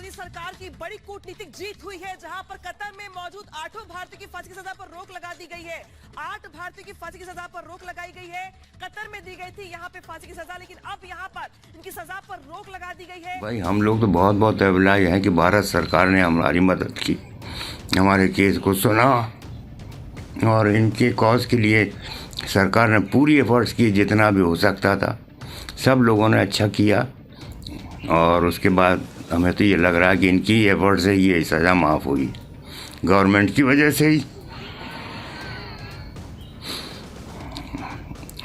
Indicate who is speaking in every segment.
Speaker 1: मोदी सरकार की बड़ी कूटनीतिक जीत हुई है, जहां पर कतर में मौजूद 8 भारतीयों की फांसी की सजा पर रोक लगा दी गई है। 8 भारतीयों की फांसी की सजा पर रोक लगाई गई है। कतर में दी गई थी यहाँ पे फांसी की सजा, लेकिन अब यहाँ पर इनकी सजा पर रोक लगा दी गई है।
Speaker 2: भाई हम लोग तो बहुत बहुत एबलाइज हैं कि भारत सरकार ने हमारी मदद की, हमारे केस को सुना और इनके कॉज के लिए सरकार ने पूरी एफर्ट्स की, जितना भी हो सकता था सब लोगों ने अच्छा किया। और उसके बाद हमें तो ये लग रहा है कि इनकी एफर्ट से ये सज़ा माफ़ हुई, गवर्नमेंट की वजह से ही।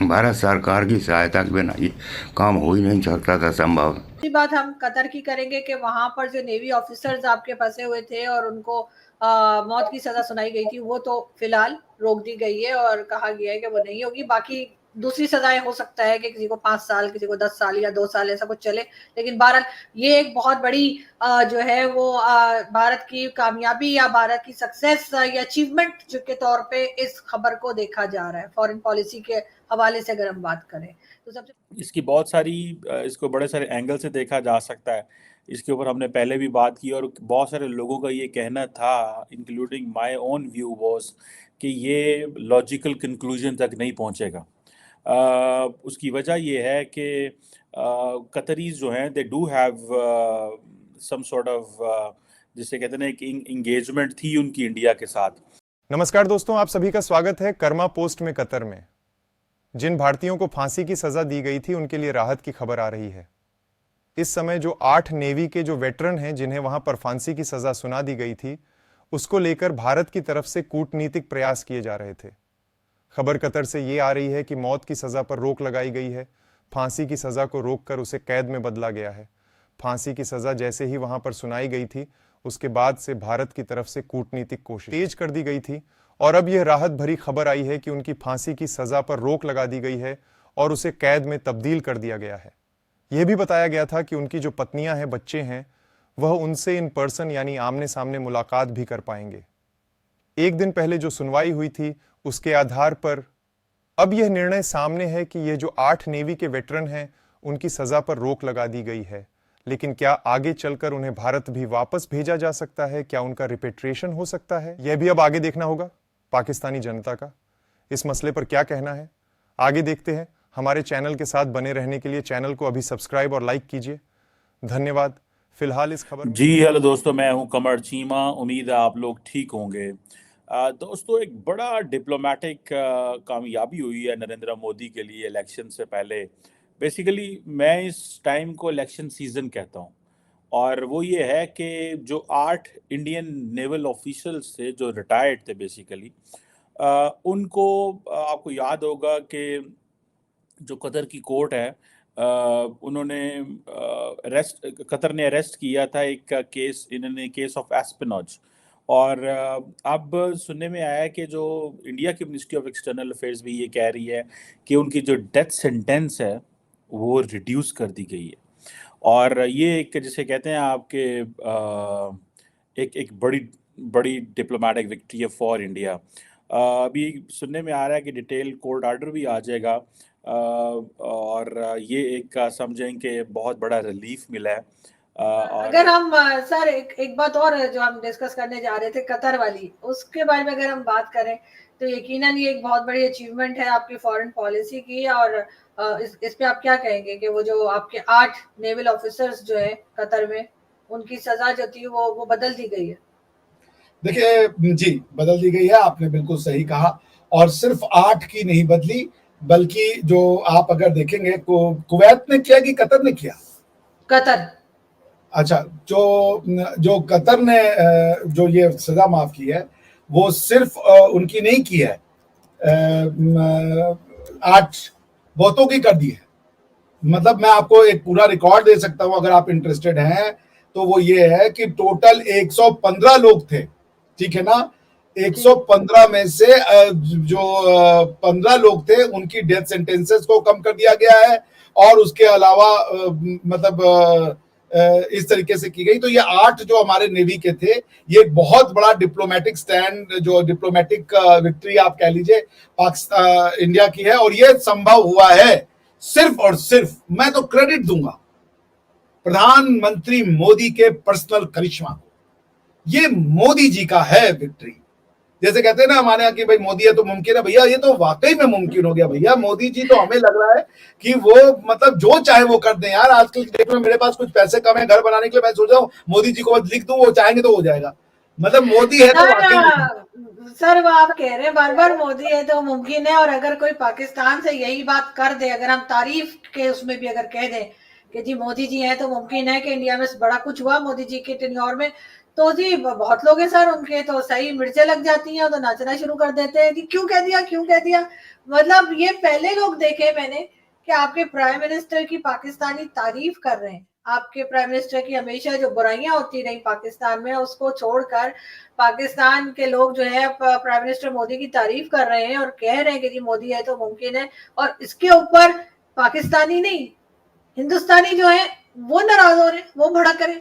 Speaker 2: भारत सरकार की सहायता के बिना ये काम हो ही नहीं सकता था संभव।
Speaker 3: बात हम कतर की करेंगे कि वहां पर जो नेवी ऑफिसर्स आपके फंसे हुए थे और उनको मौत की सजा सुनाई गई थी, वो तो फिलहाल रोक दी गई है और कहा गया है कि वो नहीं होगी। बाकी दूसरी सजाएं हो सकता है कि किसी को 5 साल, किसी को 10 साल या 2 साल ऐसा कुछ चले, लेकिन बहरहाल ये एक बहुत बड़ी जो है वो भारत की कामयाबी या भारत की सक्सेस या अचीवमेंट जो के तौर पे इस खबर को देखा जा रहा है। फॉरेन पॉलिसी के हवाले से अगर हम बात करें तो सबसे
Speaker 4: इसकी बहुत सारी इसको बड़े सारे एंगल से देखा जा सकता है। इसके ऊपर हमने पहले भी बात की और बहुत सारे लोगों का ये कहना था, including my own view was, कि ये लॉजिकल कंक्लूजन तक नहीं पहुंचेगा। उसकी वजह ये है कि कतरीज जो हैं they do have some sort of, जिसे कहते हैं एक इंगेजमेंट थी उनकी इंडिया के साथ।
Speaker 5: नमस्कार दोस्तों, आप सभी का स्वागत है कर्मा पोस्ट में। कतर में जिन भारतीयों को फांसी की सजा दी गई थी उनके लिए राहत की खबर आ रही है। इस समय जो 8 नेवी के जो वेटरन हैं जिन्हें वहां पर फांसी की सजा सुना दी गई थी, उसको लेकर भारत की तरफ से कूटनीतिक प्रयास किए जा रहे थे। खबर कतर से ये आ रही है कि मौत की सजा पर रोक लगाई गई है, फांसी की सजा को रोककर उसे कैद में बदला गया है। फांसी की सजा जैसे ही वहां पर सुनाई गई थी, उसके बाद से भारत की तरफ से कूटनीतिक कोशिश तेज कर दी गई थी और अब यह राहत भरी खबर आई है कि उनकी फांसी की सजा पर रोक लगा दी गई है और उसे कैद में तब्दील कर दिया गया है। यह भी बताया गया था कि उनकी जो पत्नियां हैं, बच्चे हैं, वह उनसे इन पर्सन यानी आमने सामने मुलाकात भी कर पाएंगे। एक दिन पहले जो सुनवाई हुई थी उसके आधार पर अब यह निर्णय सामने है कि यह जो 8 नेवी के वेटरन हैं उनकी सजा पर रोक लगा दी गई है। लेकिन क्या आगे चलकर उन्हें भारत भी वापस भेजा जा सकता है? क्या उनका रिपेट्रिएशन हो सकता है? यह भी अब आगे देखना होगा पाकिस्तानी जनता का। इस मसले पर क्या कहना है, आगे देखते हैं। हमारे चैनल के साथ बने रहने के लिए चैनल को अभी सब्सक्राइब और लाइक कीजिए। धन्यवाद। फिलहाल इस खबर
Speaker 4: जी हेलो दोस्तों, मैं हूं कमर चीमा। उम्मीद है आप लोग ठीक होंगे। दोस्तों, एक बड़ा डिप्लोमेटिक कामयाबी हुई है नरेंद्र मोदी के लिए इलेक्शन से पहले। बेसिकली मैं इस टाइम को इलेक्शन सीजन कहता हूं, और वो ये है कि जो 8 इंडियन नेवल ऑफिशियल्स थे जो रिटायर्ड थे बेसिकली, उनको आपको याद होगा कि जो कतर की कोर्ट है, उन्होंने अरेस्ट कतर ने अरेस्ट किया था एक केस, इन्होंने केस ऑफ एस्पिनॉज। और अब सुनने में आया है कि जो इंडिया की मिनिस्ट्री ऑफ एक्सटर्नल अफेयर्स भी ये कह रही है कि उनकी जो डेथ सेंटेंस है वो रिड्यूस कर दी गई है। और ये एक, जिसे कहते हैं आपके, एक एक बड़ी बड़ी डिप्लोमेटिक विक्ट्री है फॉर इंडिया। अभी सुनने में आ रहा है कि डिटेल कोर्ट ऑर्डर भी आ जाएगा, और ये एक समझें कि बहुत बड़ा रिलीफ मिला है।
Speaker 3: अगर हम सर एक बात और जो हम डिस्कस करने जा रहे थे कतर वाली, उसके बारे में अगर हम बात करें तो यकीनन ये एक बहुत बड़ी अचीवमेंट है आपकी फॉरेन पॉलिसी की। और इस पे आप क्या कहेंगे कि वो जो आपके 8 नेवल ऑफिसर्स जो है कतर में, उनकी सजा जो थी वो बदल दी गई है?
Speaker 6: देखिए जी, बदल दी गई है, आपने बिल्कुल सही कहा। और सिर्फ 8 की नहीं बदली, बल्कि जो आप अगर देखेंगे कुवैत ने किया कि कतर ने किया?
Speaker 3: कतर।
Speaker 6: अच्छा, जो कतर ने जो ये सजा माफ की है वो सिर्फ उनकी नहीं की है, 8 बहुतों की कर दी है। मतलब मैं आपको एक पूरा रिकॉर्ड दे सकता हूं अगर आप इंटरेस्टेड हैं तो। वो ये है कि टोटल 115 लोग थे, ठीक है ना। 115 में से जो 15 लोग थे उनकी डेथ सेंटेंसेस को कम कर दिया गया है, और उसके अलावा मतलब इस तरीके से की गई। तो ये 8 जो हमारे नेवी के थे, ये बहुत बड़ा डिप्लोमेटिक स्टैंड, जो डिप्लोमेटिक विक्ट्री आप कह लीजिए पाकिस्तान इंडिया की है। और ये संभव हुआ है सिर्फ और सिर्फ, मैं तो क्रेडिट दूंगा प्रधानमंत्री मोदी के पर्सनल करिश्मा को। ये मोदी जी का है विक्ट्री। जैसे कहते हैं ना हमारे यहाँ की भाई मोदी है तो मुमकिन है, भैया ये तो वाकई में मुमकिन हो गया भैया। मोदी जी तो हमें लग रहा है कि वो मतलब जो चाहे वो कर दें यार। आजकल की डेट में मेरे पास कुछ पैसे कम है घर बनाने के लिए, मैं सोच रहा हूँ मोदी जी को लिख दूं, वो चाहेंगे तो हो जाएगा। मतलब मोदी है तो वाकई।
Speaker 3: सर वो आप कह रहे हैं बार बार मोदी है तो मुमकिन है, और अगर कोई पाकिस्तान से यही बात कर दे, अगर हम तारीफ के उसमें भी अगर कह दें कि जी मोदी जी है तो मुमकिन है कि इंडिया में बड़ा कुछ हुआ मोदी जी के टेन्योर में, तो जी बहुत लोग हैं सर उनके तो सही मिर्चें लग जाती हैं तो नाचना शुरू कर देते हैं जी क्यों कह दिया क्यों कह दिया। मतलब ये पहले लोग देखे मैंने कि आपके प्राइम मिनिस्टर की पाकिस्तानी तारीफ कर रहे हैं, आपके प्राइम मिनिस्टर की हमेशा जो बुराइयां होती रही पाकिस्तान में उसको छोड़कर पाकिस्तान के लोग जो है प्राइम मिनिस्टर मोदी की तारीफ कर रहे हैं और कह रहे हैं कि जी मोदी है तो मुमकिन है। और इसके ऊपर पाकिस्तानी नहीं हिंदुस्तानी जो है वो नाराज हो रहे, वो भड़क रहे,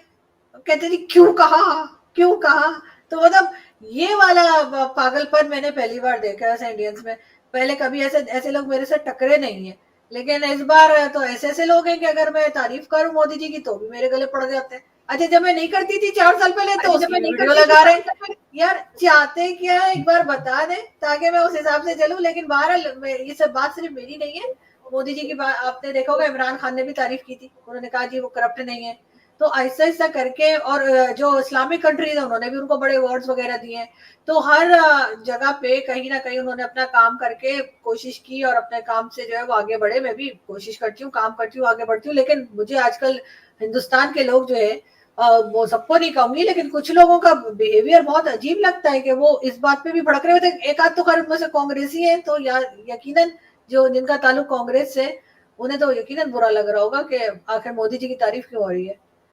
Speaker 3: कहते जी क्यों कहा। तो मतलब ये वाला पागलपन मैंने पहली बार देखा है इंडियंस में। पहले कभी ऐसे लोग मेरे से टकरे नहीं है, लेकिन इस बार तो ऐसे लोग हैं कि अगर मैं तारीफ करूं मोदी जी की तो भी मेरे गले पड़ जाते हैं। अच्छा जब मैं नहीं करती थी 4 साल पहले तो उसकी वीडियो लगा रहे हैं। यार चाहते क्या एक बार बता दें ताकि मैं उस हिसाब से चलूं। लेकिन बहरहाल ये सब बात सिर्फ मेरी नहीं है, मोदी जी की बात आपने देखा होगा, इमरान खान ने भी तारीफ की थी, उन्होंने कहा जी वो करप्ट नहीं है। तो ऐसा ऐसा करके, और जो इस्लामिक कंट्रीज है उन्होंने भी उनको बड़े अवार्ड्स वगैरह दिए हैं। तो हर जगह पे कहीं ना कहीं उन्होंने अपना काम करके कोशिश की और अपने काम से जो है वो आगे बढ़े। मैं भी कोशिश करती हूँ, काम करती हूँ, आगे बढ़ती हूँ। लेकिन मुझे आजकल हिंदुस्तान के लोग जो है वो सबको नहीं कहूंगी लेकिन कुछ लोगों का बिहेवियर बहुत अजीब लगता है कि वो इस बात पे भी भड़क रहे होते हैं। एक आध तो खैर उनमें से कांग्रेसी है तो यकीनन जो जिनका ताल्लुक कांग्रेस से, उन्हें तो यकीनन बुरा लग रहा होगा कि आखिर मोदी जी की तारीफ क्यों हो रही है।